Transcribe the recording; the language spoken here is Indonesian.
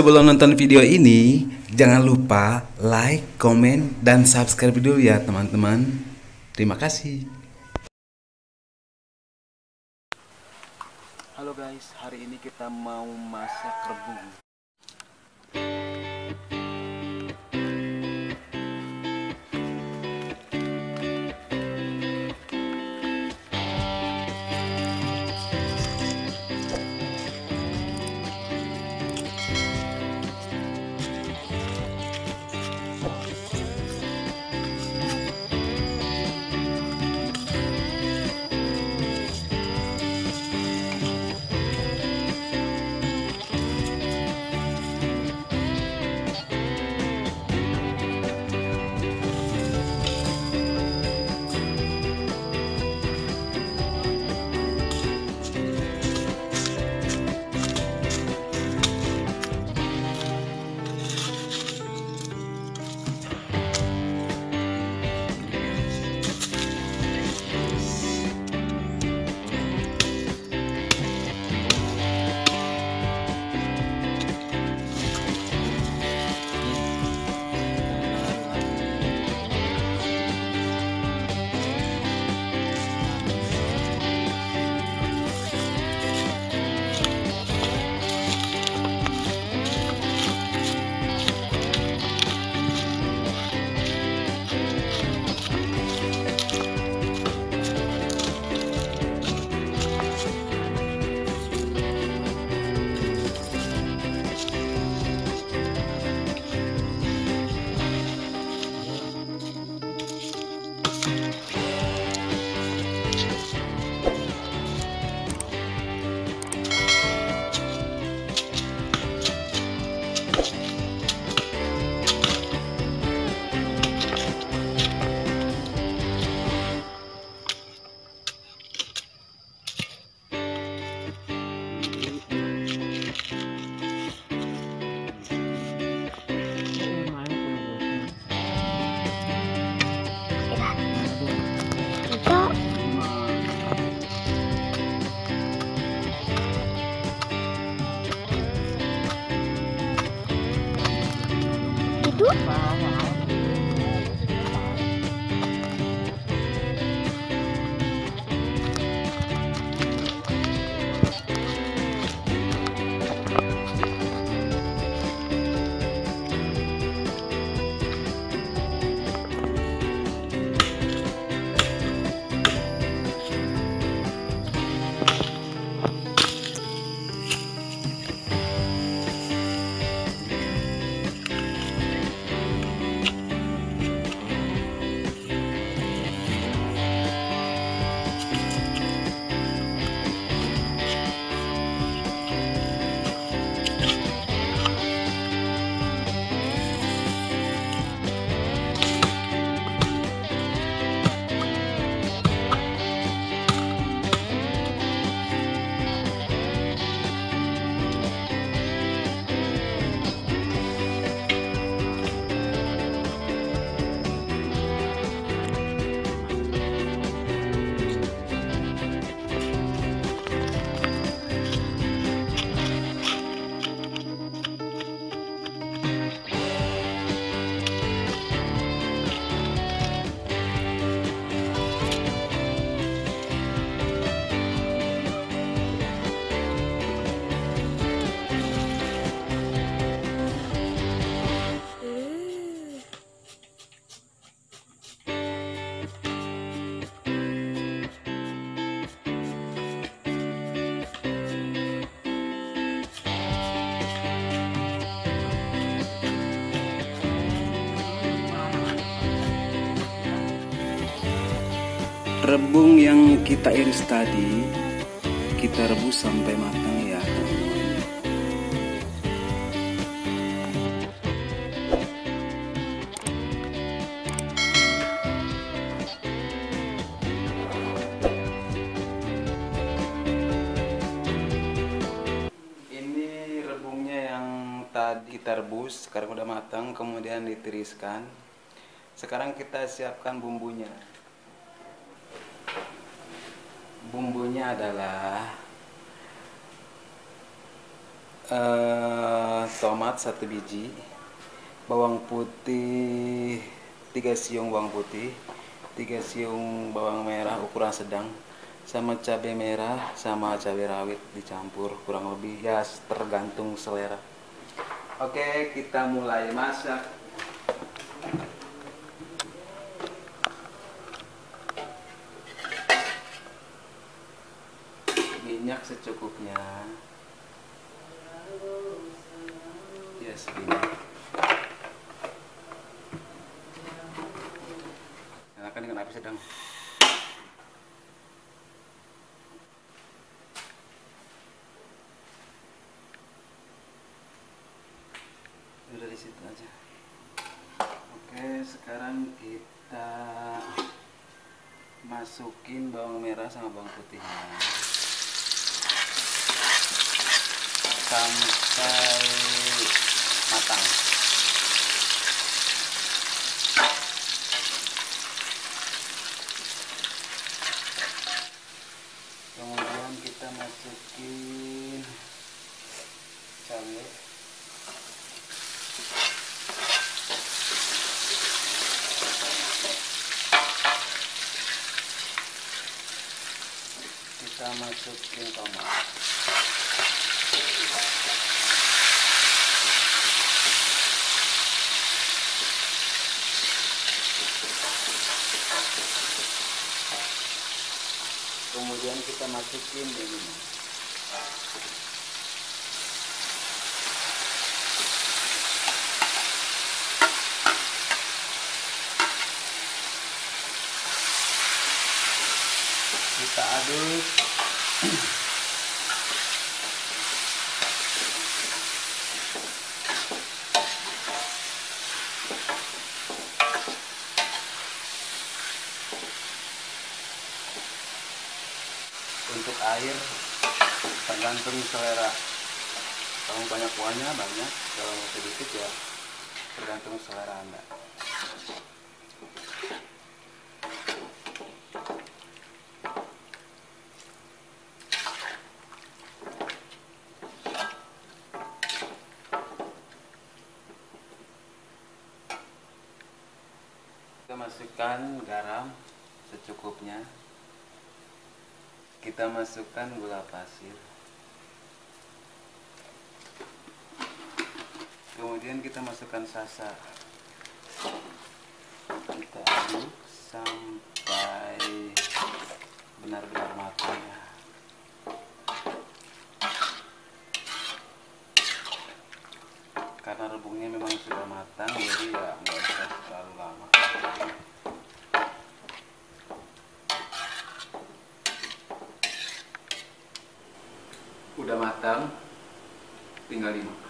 Sebelum nonton video ini, jangan lupa like, komen, dan subscribe dulu ya teman-teman. Terima kasih. Halo guys, hari ini kita mau masak rebung. Rebung yang kita iris tadi kita rebus sampai matang ya teman-teman. Ini rebungnya yang tadi kita rebus, sekarang udah matang, kemudian ditiriskan. Sekarang kita siapkan bumbunya. Bumbunya adalah tomat 1 biji, bawang putih 3 siung bawang putih, 3 siung bawang merah ukuran sedang, sama cabai merah sama cabai rawit dicampur kurang lebih ya tergantung selera. Oke, kita mulai masak. Minyak secukupnya. Ya, segini. Nyalakan dengan api sedang. Udah di situ aja. Oke, sekarang kita masukin bawang merah sama bawang putihnya sampai matang. Kemudian kita masukin cabai. Kita masukin tomat. Kemudian kita masukin ini. Kita aduk. Untuk air tergantung selera. Kalau banyak kuahnya banyak, kalau sedikit ya tergantung selera Anda. Kita masukkan garam secukupnya. Kita masukkan gula pasir. Kemudian kita masukkan sasa. Kita aduk sampai benar-benar matang. Karena rebungnya memang sudah matang, jadi ya nggak usah terlalu lama. Udah matang, tinggal dimakan.